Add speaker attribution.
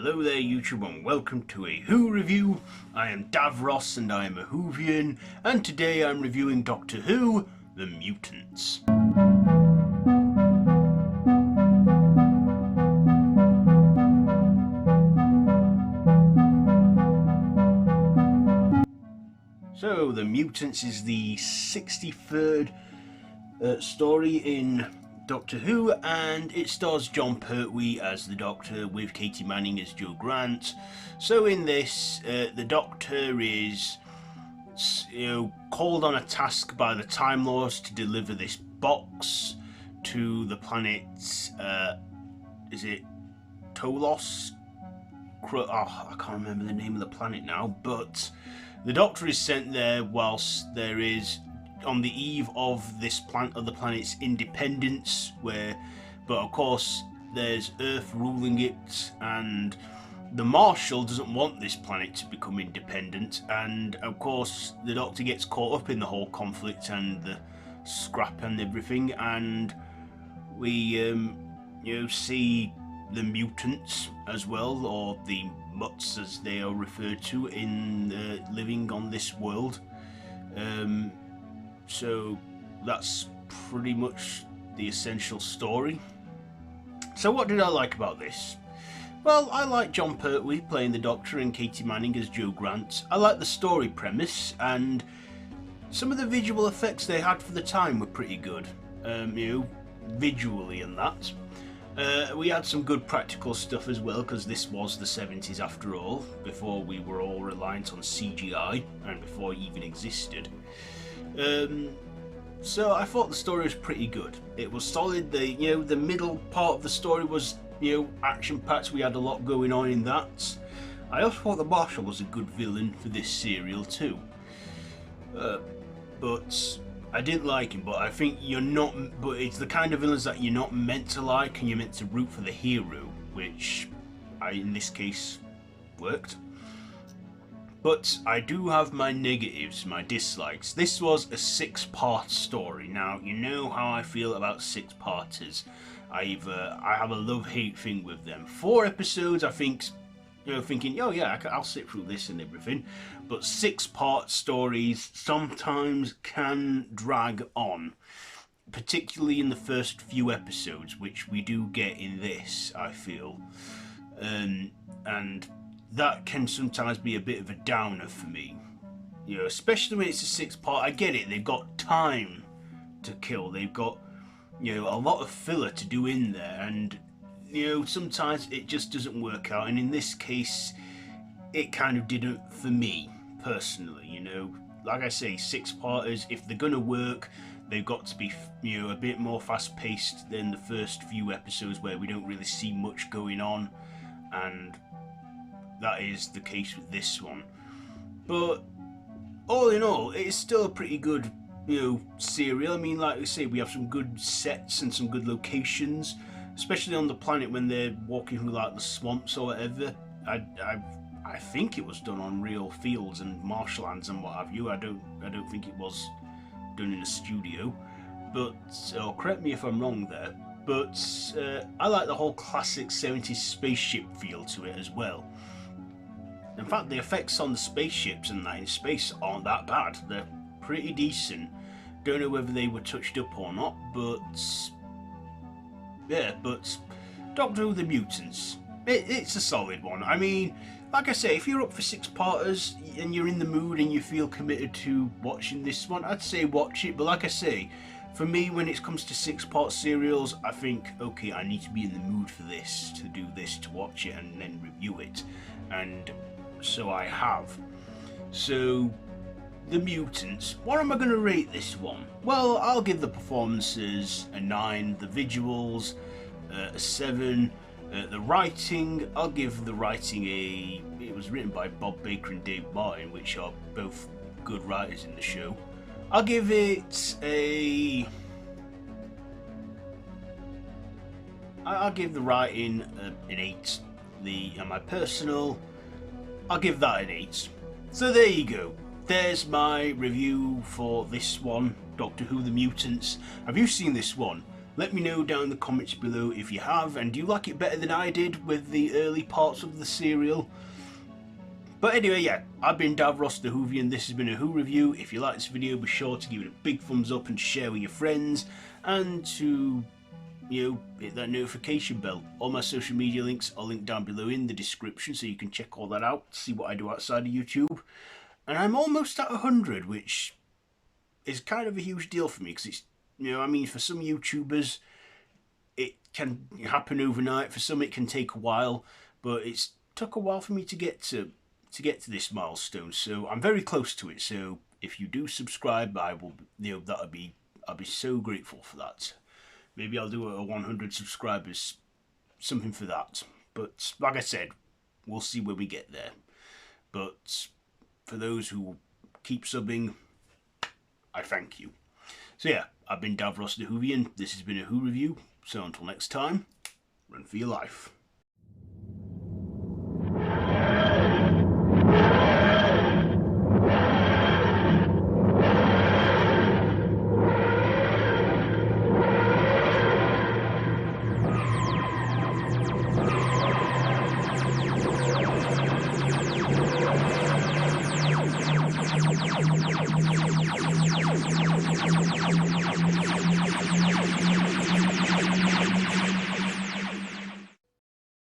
Speaker 1: Hello there YouTube and welcome to a Who review. I am Davros and I am a Whovian, and today I'm reviewing Doctor Who, The Mutants. So, The Mutants is the 63rd story in Doctor Who, and it stars Jon Pertwee as the Doctor with Katy Manning as Jo Grant. So in this, the Doctor is called on a task by the Time Lords to deliver this box to the planet, is it Tolos? I can't remember the name of the planet now, but the Doctor is sent there whilst there is on the eve of the planet's independence, but of course there's Earth ruling it, and the Marshal doesn't want this planet to become independent, and of course the Doctor gets caught up in the whole conflict and the scrap and everything, and we see the mutants as well, or the Mutts as they are referred to in living on this world. So that's pretty much the essential story. So what did I like about this? Well, I like Jon Pertwee playing the Doctor and Katy Manning as Jo Grant. I like the story premise, and some of the visual effects they had for the time were pretty good, visually and that. We had some good practical stuff as well, because this was the 70s after all, before we were all reliant on CGI and before it even existed. So I thought the story was pretty good. It was solid. The middle part of the story was action-packed. We had a lot going on in that. I also thought the Marshal was a good villain for this serial too. But I didn't like him. But I think you're not. But it's the kind of villains that you're not meant to like, and you're meant to root for the hero, which in this case worked. But I do have my negatives, my dislikes. This was a 6-part story. Now, you know how I feel about 6-parters. I have a love-hate thing with them. 4 episodes, I think, thinking, oh yeah, I'll sit through this and everything. But 6-part stories sometimes can drag on. Particularly in the first few episodes, which we do get in this, I feel. And that can sometimes be a bit of a downer for me, especially when it's a 6-part. I get it, they've got time to kill, they've got a lot of filler to do in there, and sometimes it just doesn't work out, and in this case it kind of didn't for me personally. Like I say, 6-parters, if they're gonna work, they've got to be a bit more fast-paced than the first few episodes where we don't really see much going on, and that is the case with this one. But all in all, it's still a pretty good, serial. I mean, like I say, we have some good sets and some good locations, especially on the planet when they're walking through like the swamps or whatever. I think it was done on real fields and marshlands and what have you. I don't think it was done in a studio. But correct me if I'm wrong there. But I like the whole classic 70s spaceship feel to it as well. In fact, the effects on the spaceships and that in space aren't that bad. They're pretty decent. Don't know whether they were touched up or not, but yeah, but Doctor Who: The Mutants, it's a solid one. I mean, like I say, if you're up for 6-parters and you're in the mood and you feel committed to watching this one, I'd say watch it. But like I say, for me, when it comes to 6-part serials, I think, okay, I need to be in the mood for this, to do this, to watch it and then review it. And so I have. So, The Mutants. What am I going to rate this one? Well, I'll give the performances a 9, the visuals a 7, the writing, I'll give the writing it was written by Bob Baker and Dave Martin, which are both good writers in the show. I'll give it I'll give the writing an 8. My personal, I'll give that an 8. So there you go. There's my review for this one, Doctor Who: The Mutants. Have you seen this one? Let me know down in the comments below if you have, and do you like it better than I did with the early parts of the serial? But anyway, yeah, I've been Davros the Whovian, this has been a Who review. If you like this video, be sure to give it a big thumbs up and share with your friends, and to, hit that notification bell. All my social media links are linked down below in the description, so you can check all that out, see what I do outside of YouTube. And I'm almost at 100, which is kind of a huge deal for me, because it's, for some YouTubers, it can happen overnight. For some, it can take a while, but it's took a while for me to get to this milestone. So I'm very close to it. So if you do subscribe, I will, I'll be so grateful for that. Maybe I'll do a 100 subscribers, something for that. But like I said, we'll see when we get there. But for those who keep subbing, I thank you. So yeah, I've been Davros the Whovian. This has been a Who review. So until next time, run for your life.